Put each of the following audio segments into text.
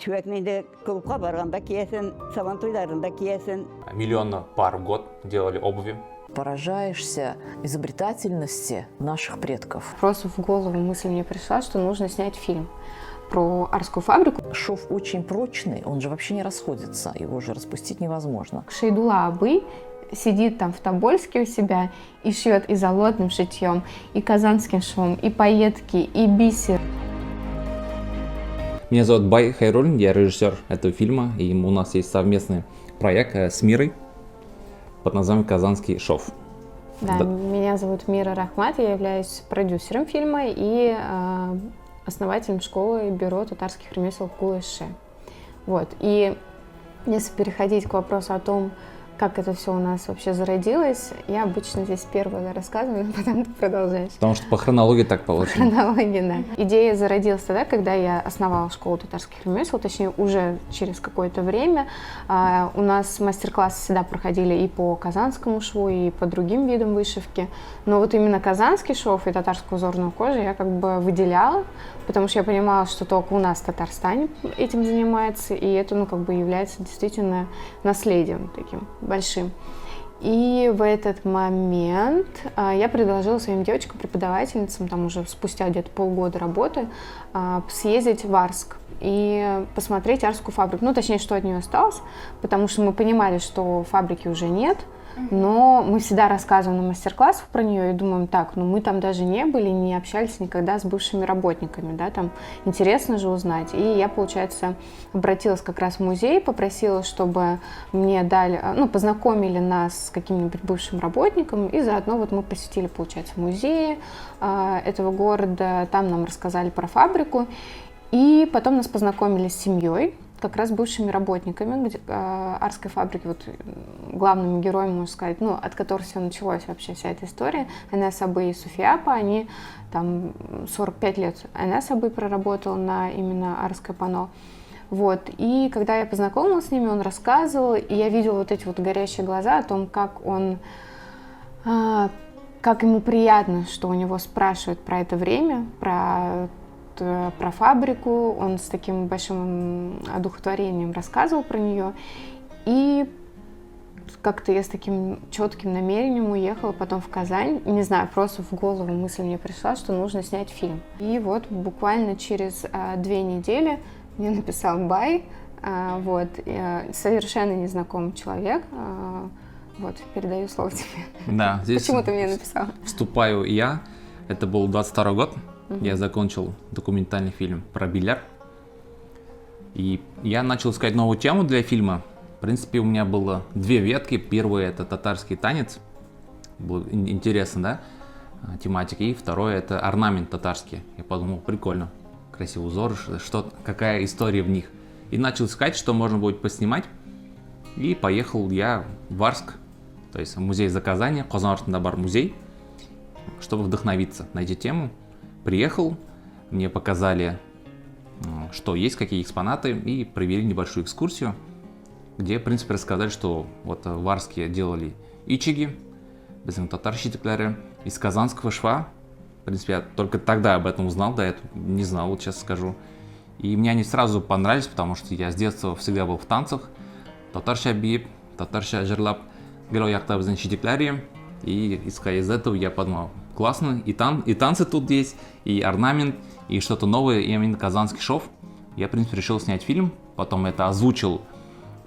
Çörekneyde klubga barganda kiyesen, Сабантуйларында кiyesen. Миллионы пар в год делали обуви. Поражаешься изобретательности наших предков. Просто в голову мысль мне пришла, что нужно снять фильм про Арскую фабрику. Шов очень прочный, он же вообще не расходится, его же распустить невозможно. Шейдула Абый сидит там в Тобольске у себя и шьет и залотным шитьем, и казанским швом, и пайетки, и бисер. Меня зовут Бай Хайруллин, я режиссер этого фильма, и у нас есть совместный проект с Мирой под названием «Казанский шов». Да, меня зовут Мира Рахмат, я являюсь продюсером фильма и основателем школы бюро татарских ремесел Кулыше. Вот. И если переходить к вопросу о том, как это все у нас вообще зародилось, я обычно здесь первое рассказываю, а потом ты продолжаешь. Потому что по хронологии так получилось. Хронология, да. Идея зародилась тогда, когда я основала школу татарских ремесел, точнее, уже через какое-то время. У нас мастер-классы всегда проходили и по казанскому шву, и по другим видам вышивки. Но вот именно казанский шов и татарскую узорную кожу я как бы выделяла, потому что я понимала, что только у нас в Татарстане этим занимается, и это, ну, как бы является действительно наследием таким большим. И в этот момент я предложила своим девочкам-преподавательницам, там уже спустя где-то полгода работы, съездить в Арск и посмотреть Арскую фабрику. Ну, точнее, что от нее осталось, потому что мы понимали, что фабрики уже нет, но мы всегда рассказываем на мастер-классах про нее и думаем, так, ну мы там даже не были, не общались никогда с бывшими работниками, да, там интересно же узнать. И я, получается, обратилась как раз в музей, попросила, чтобы мне дали, ну, познакомили нас с каким-нибудь бывшим работником, и заодно вот мы посетили, получается, музеи этого города, там нам рассказали про фабрику, и потом нас познакомили с семьей, как раз бывшими работниками Арской фабрики, вот главными героями, можно сказать, ну, от которых все началось вообще, вся эта история. Энес Абый и Суфия-апа, они там 45 лет Энес Абый проработал на именно Арской пано. Вот, и когда я познакомилась с ними, он рассказывал, и я видела вот эти вот горящие глаза о том, как он, как ему приятно, что у него спрашивают про это время, про фабрику, он с таким большим одухотворением рассказывал про нее, и как-то я с таким четким намерением уехала потом в Казань, не знаю, просто в голову мысль мне пришла, что нужно снять фильм. И вот буквально через 2 недели мне написал Бай, вот, совершенно незнакомый человек, вот, передаю слово тебе. Да, здесь почему ты мне написал? Вступаю я, это был 22 год. Я закончил документальный фильм про бильярд. И я начал искать новую тему для фильма. В принципе, у меня было 2 ветки. Первый — это татарский танец. Было интересно, да, тематика. И второе — это орнамент татарский. Я подумал, прикольно, красивый узор, какая история в них. И начал искать, что можно будет поснимать. И поехал я в Арск, то есть в музей заказания, Казанский музей, чтобы вдохновиться на эту тему. Приехал, мне показали, что есть, какие экспонаты, и провели небольшую экскурсию, где, в принципе, рассказали, что вот в Арске делали ичиги, татар щитикляры, из казанского шва. В принципе, я только тогда об этом узнал, до этого не знал, вот честно скажу. И мне они сразу понравились, потому что я с детства всегда был в танцах. Татарша биеп, татарша жырлап, гело яктабыздын щитикляры. И исходя из этого я подумал, классно, и танцы тут есть, и орнамент, и что-то новое, именно казанский шов. Я, в принципе, решил снять фильм, потом это озвучил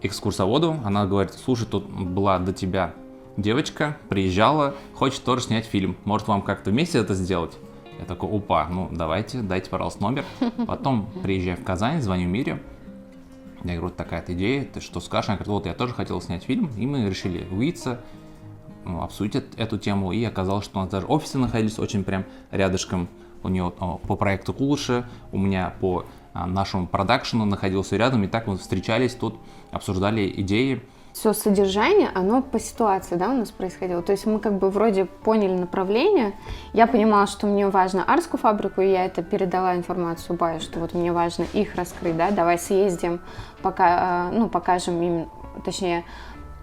экскурсоводу. Она говорит, слушай, тут была до тебя девочка, приезжала, хочет тоже снять фильм, может вам как-то вместе это сделать? Я такой, опа, ну давайте, дайте, пожалуйста, номер. Потом приезжаю в Казань, звоню Мире. Я говорю, вот такая-то идея, ты что скажешь? Она говорит, вот я тоже хотел снять фильм, и мы решили увидеться, обсудить эту тему, и оказалось, что у нас даже офисы находились очень прям рядышком. У нее по проекту Кулыше, у меня по нашему продакшену находился рядом, и так мы встречались тут, обсуждали идеи. Все содержание, оно по ситуации, да, у нас происходило. То есть мы как бы вроде поняли направление. Я понимала, что мне важно Арскую фабрику, и я это передала информацию Баю, что вот мне важно их раскрыть, да, давай съездим, пока, ну, покажем им, точнее,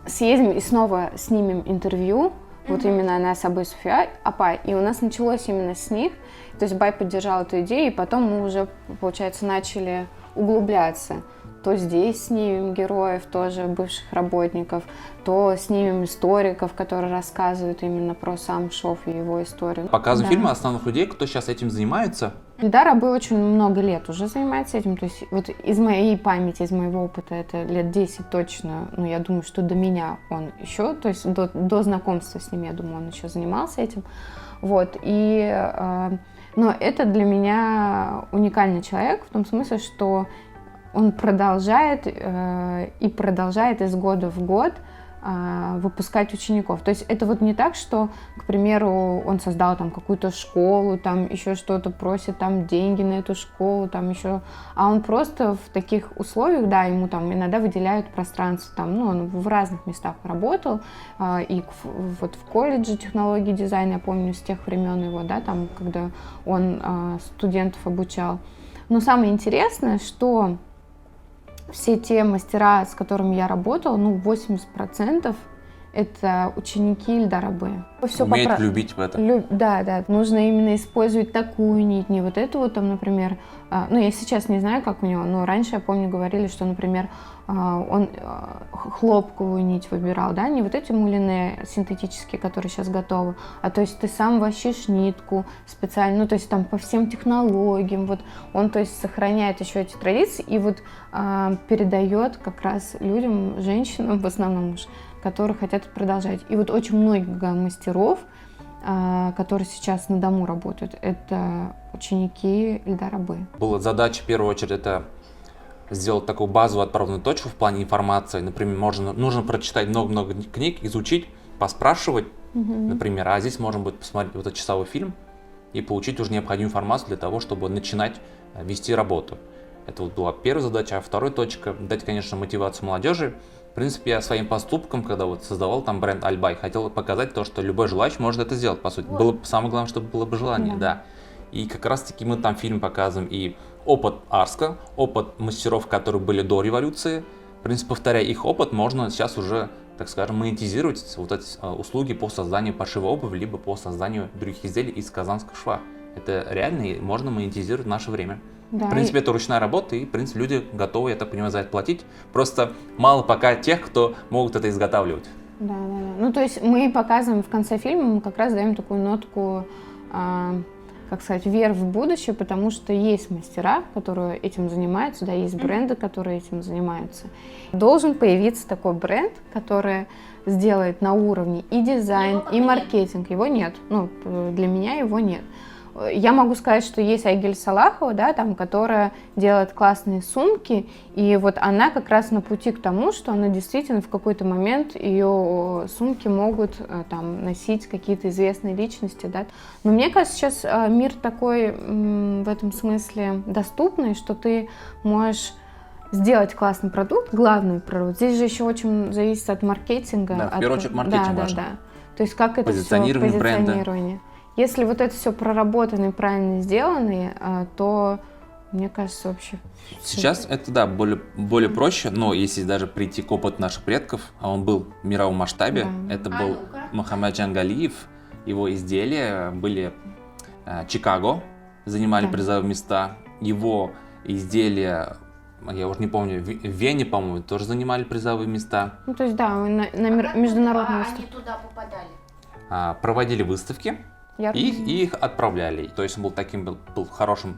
съездим и снова снимем интервью, вот именно Энес Абый и Суфия-апа, и у нас началось именно с них. То есть Бай поддержал эту идею, и потом мы уже, получается, начали углубляться. то здесь снимем героев, тоже бывших работников, то снимем историков, которые рассказывают именно про сам шов и его историю. Показываем Да. фильмы основных людей, кто сейчас этим занимается. Эльдар Рабы очень много лет уже занимается этим, то есть вот из моей памяти, из моего опыта это лет 10 точно, ну я думаю, что до меня он еще, то есть до знакомства с ним, я думаю, он еще занимался этим, вот, но это для меня уникальный человек в том смысле, что он продолжает и продолжает из года в год выпускать учеников. То есть это вот не так, что, к примеру, он создал там какую-то школу, там еще что-то, просит там деньги на эту школу, там еще, а он просто в таких условиях, да, ему там иногда выделяют пространство, там, ну, он в разных местах работал, и вот в колледже технологии дизайна, я помню, с тех времен его, да, там, когда он студентов обучал. Но самое интересное, что все те мастера, с которыми я работала, ну, 80% это ученики Эльдара Рабы. Умеет любить в это. Да, нужно именно использовать такую нить, не вот эту вот там, например, ну, я сейчас не знаю, как у него, но раньше, я помню, говорили, что, например, он хлопковую нить выбирал, да, не вот эти мулине синтетические, которые сейчас готовы, а то есть ты сам вощишь нитку специально, ну, то есть там по всем технологиям, вот он, то есть, сохраняет еще эти традиции и вот передает как раз людям, женщинам в основном уж, которые хотят продолжать. И вот очень много мастеров, которые сейчас на дому работают, это ученики Эльдара Рабы. Была задача, в первую очередь, это сделать такую базовую отправную точку в плане информации. Например, нужно прочитать много-много книг, изучить, поспрашивать, например, а здесь можно будет посмотреть вот этот часовой фильм и получить уже необходимую информацию для того, чтобы начинать вести работу. Это вот была первая задача, а вторая точка – дать, конечно, мотивацию молодежи. В принципе, я своим поступком, когда вот создавал там бренд Альбай, хотел показать то, что любой желающий может это сделать, по сути. Было самое главное, чтобы было бы желание, да. И как раз-таки мы там фильм показываем и опыт Арска, опыт мастеров, которые были до революции. В принципе, повторяя их опыт, можно сейчас уже, так скажем, монетизировать вот эти услуги по созданию пошива обуви, либо по созданию других изделий из казанского шва. Это реально и можно монетизировать в наше время. Да, в принципе, это ручная работа, и, в принципе, люди готовы, я так понимаю, за это платить. Просто мало пока тех, кто могут это изготавливать. Да. Ну, то есть мы показываем в конце фильма, мы как раз даем такую нотку, как сказать, веры в будущее, потому что есть мастера, которые этим занимаются, да, есть бренды, которые этим занимаются. Должен появиться такой бренд, который сделает на уровне и дизайн, и маркетинг. Его нет. Ну, для меня его нет. Я могу сказать, что есть Айгуль Салахова, да, там, которая делает классные сумки, и вот она как раз на пути к тому, что она действительно в какой-то момент ее сумки могут там носить какие-то известные личности, да. Но мне кажется, сейчас мир такой в этом смысле доступный, что ты можешь сделать классный продукт, главный продукт. Здесь же еще очень зависит от маркетинга. Да, в первую очередь маркетинг важен. Да. То есть как это Позиционирование все, позиционирование. бренда. Если вот это все проработано и правильно сделано, то, мне кажется, вообще... Сейчас это, да, более проще, но если даже прийти к опыту наших предков, а он был в мировом масштабе, Да. это был Мухаммеджан Галиев, его изделия были Чикаго, занимали Да. призовые места, его изделия, я уже не помню, в Вене, по-моему, тоже занимали призовые места, Ну, то есть, да, на международном они туда попадали? проводили выставки, ярко. и их отправляли. То есть он был таким был хорошим,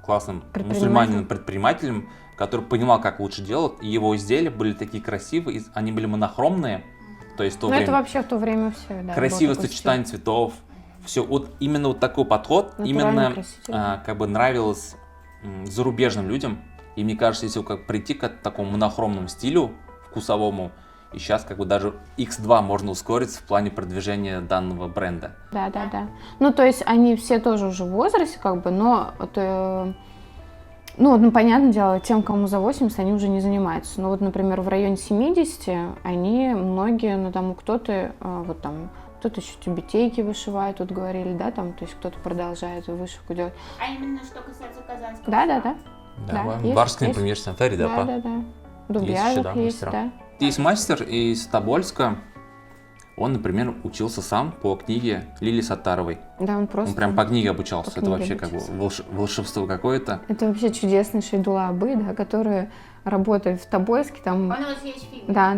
классным Предпринимателем. мусульманином-предпринимателем, который понимал, как лучше делать. И его изделия были такие красивые, они были монохромные. То есть в то Ну, это время вообще в то время все, да. красивое был такой сочетание цветов. Все, вот именно вот такой подход Натурально именно красиво. как бы нравилось зарубежным людям. И мне кажется, если как прийти к такому монохромному стилю вкусовому, и сейчас как бы даже X2 можно ускориться в плане продвижения данного бренда. стиль. Да. Ну, то есть они все тоже уже в возрасте, как бы, но ну, понятное дело, тем, кому за 80, они уже не занимаются. Но вот, например, в районе 70 они многие, ну, там кто-то, вот там, кто-то еще тюбетейки вышивает, тут говорили, да, там, то есть кто-то продолжает вышивку делать. А именно что касается казанского? Да. Да, Да, в есть, Барском, есть. например, санитарии, да, Да. Дубрязов есть, мастера. да. Есть мастер из Тобольска, он, например, учился сам по книге Лили Саттаровой. Да, он просто... Он прям по книге обучался. по Это книге вообще как бы обучился. волшебство какое-то. Это вообще чудесный Шейдула Абы, да, который работает в Тобольске, там... Он у вас есть в фильме? Да.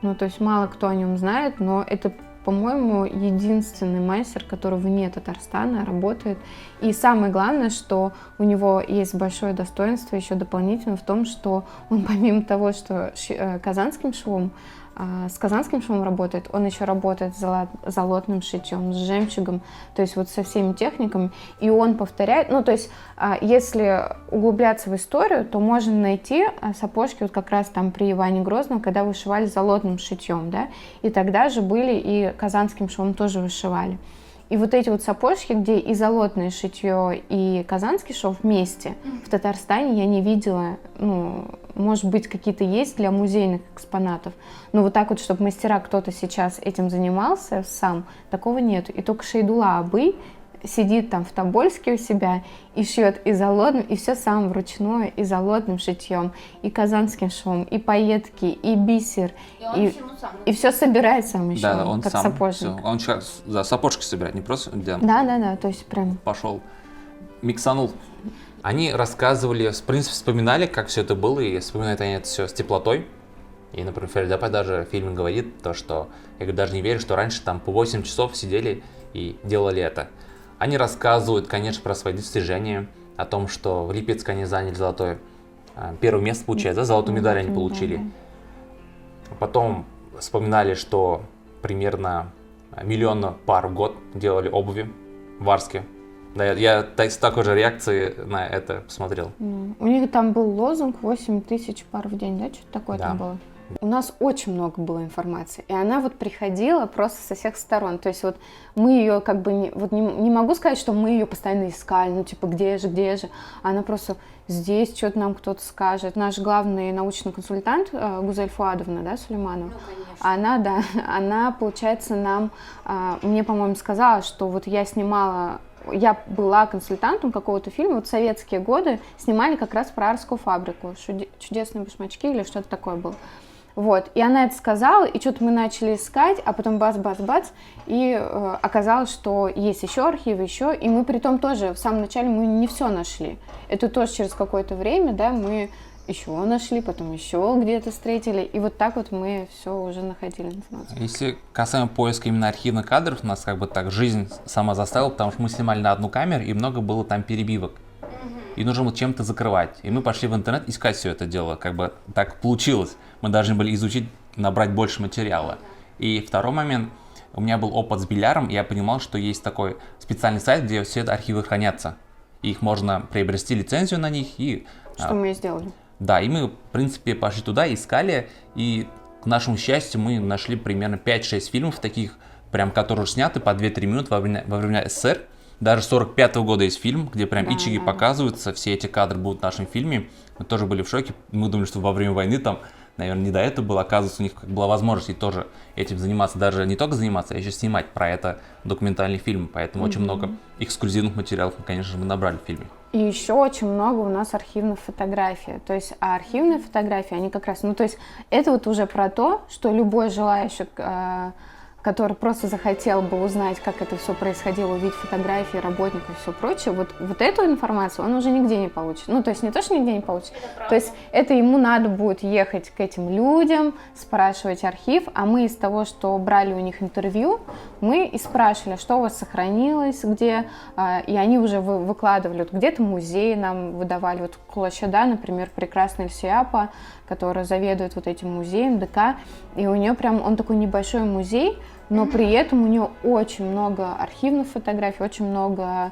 Ну, то есть мало кто о нем знает, но это, по-моему, единственный мастер, который вне Татарстана работает. И самое главное, что у него есть большое достоинство еще дополнительно в том, что он помимо того, что казанским швом, с казанским швом работает, он еще работает с золотным шитьем, с жемчугом, то есть вот со всеми техниками, и он повторяет, ну, то есть если углубляться в историю, то можно найти сапожки вот как раз там при Иване Грозном, когда вышивали золотным шитьем, да, и тогда же были и казанским швом тоже вышивали. И вот эти вот сапожки, где и золотное шитье, и казанский шов вместе, в Татарстане я не видела, ну, может быть, какие-то есть для музейных экспонатов, но вот так вот, чтобы мастера кто-то сейчас этим занимался сам, такого нет. И только Шейдулла Абый сидит там в Тобольске у себя и шьет и золотным, и все сам вручную, и золотным шитьем, и казанским швом, и пайетки, и бисер, и все собирает сам еще, Да, он как сам. сапожник. Всё. Он сейчас за сапожки собирает, не просто Да, то есть прям... пошел, миксанул. Они рассказывали, в принципе, вспоминали, как все это было, и вспоминают они это все с теплотой. И, например, Феридапай даже в фильме говорит то, что, я говорю, даже не верю, что раньше там по 8 часов сидели и делали это. Они рассказывают, конечно, про свои достижения, о том, что в Липецке они заняли первое место, получается, золотую медаль они получили. Потом вспоминали, что примерно 1 миллион пар в год делали обуви в Арске. Да, я с такой же реакцией на это посмотрел. У них там был лозунг 8 тысяч пар в день, да? Что-то такое Да. там было. У нас очень много было информации, и она вот приходила просто со всех сторон. То есть вот мы ее как бы, не могу сказать, что мы ее постоянно искали, ну типа где же. Она просто здесь что-то нам кто-то скажет. Наш главный научный консультант Гузель Фуадовна, да, Сулейманова, она, получается, мне, по-моему, сказала, что вот я была консультантом какого-то фильма, вот в советские годы снимали как раз про Арскую фабрику, «Чудесные башмачки» или что-то такое было. Вот, и она это сказала, и что-то мы начали искать, а потом бац-бац-бац, и оказалось, что есть еще архивы, и мы при том тоже в самом начале мы не все нашли. Это тоже через какое-то время, да, мы еще нашли, потом еще где-то встретили, и вот так вот мы все уже находили информацию. Если касаемо поиска именно архивных кадров, нас как бы так жизнь сама заставила, потому что мы снимали на одну камеру, и много было там перебивок. И нужно было чем-то закрывать. И мы пошли в интернет искать все это дело. Как бы так получилось. Мы должны были изучить, набрать больше материала. И второй момент. У меня был опыт с бильяром, и я понимал, что есть такой специальный сайт, где все это архивы хранятся. И их можно приобрести лицензию на них. Что мы и сделали. Да, и мы, в принципе, пошли туда, искали. И, к нашему счастью, мы нашли примерно 5-6 фильмов таких, прям которые сняты по 2-3 минуты во время СССР. Даже 45-го года есть фильм, где прям ичиги показываются, все эти кадры будут в нашем фильме. Мы тоже были в шоке, мы думали, что во время войны там, наверное, не до этого было. Оказывается, у них была возможность и тоже этим заниматься, даже не только заниматься, а еще снимать про это документальный фильм. Поэтому очень много эксклюзивных материалов, конечно же, мы набрали в фильме. И еще очень много у нас архивных фотографий. То есть, а архивные фотографии, они как раз, то есть, это вот уже про то, что любой желающий, который просто захотел бы узнать, как это все происходило, увидеть фотографии работников и все прочее, вот эту информацию он уже нигде не получит. Ну, то есть не то, что нигде не получит, то есть это ему надо будет ехать к этим людям, спрашивать архив, а мы из того, что брали у них интервью, мы и спрашивали, что у вас сохранилось, где, и они уже выкладывали, вот где-то музей нам выдавали, вот Кулачада, например, прекрасная Эльсиапа, которая заведует вот этим музеем, ДК, и у нее прям, он такой небольшой музей, но при этом у нее очень много архивных фотографий, очень много...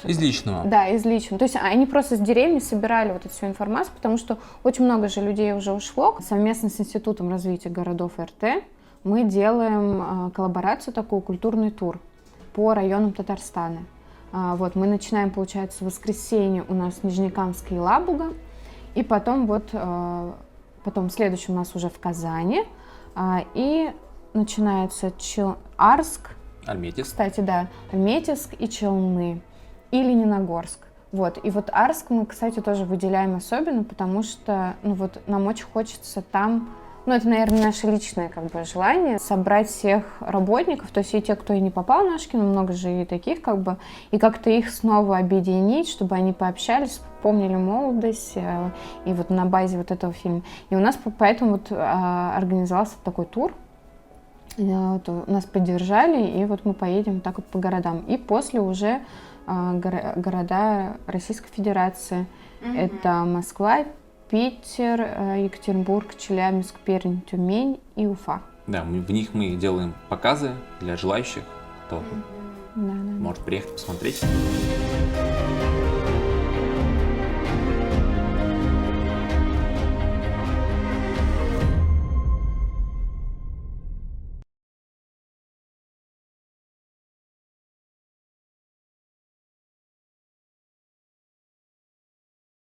Из личного. Да, из личного. То есть они просто с деревни собирали вот эту всю информацию, потому что очень много же людей уже ушло. Совместно с Институтом развития городов РТ мы делаем коллаборацию, такую культурный тур по районам Татарстана. Вот, мы начинаем, получается, в воскресенье у нас Нижнекамский и Лабуга, и потом потом следующий у нас уже в Казани, и начинается Арск, Альметьевск. Кстати, да, Альметьевск и Челны, и Лениногорск. Вот, и вот Арск мы, кстати, тоже выделяем особенно, потому что, нам очень хочется там Ну, это, наверное, наше личное как бы желание собрать всех работников, то есть и те, кто и не попал на Ашкина, много же и таких как бы, и как-то их снова объединить, чтобы они пообщались, помнили молодость, и вот на базе вот этого фильма. И у нас поэтому вот организовался такой тур, вот, нас поддержали, и вот мы поедем так вот по городам. И после уже города Российской Федерации. Это Москва, Питер, Екатеринбург, Челябинск, Пермь, Тюмень и Уфа. Да, в них мы делаем показы для желающих, кто может приехать посмотреть.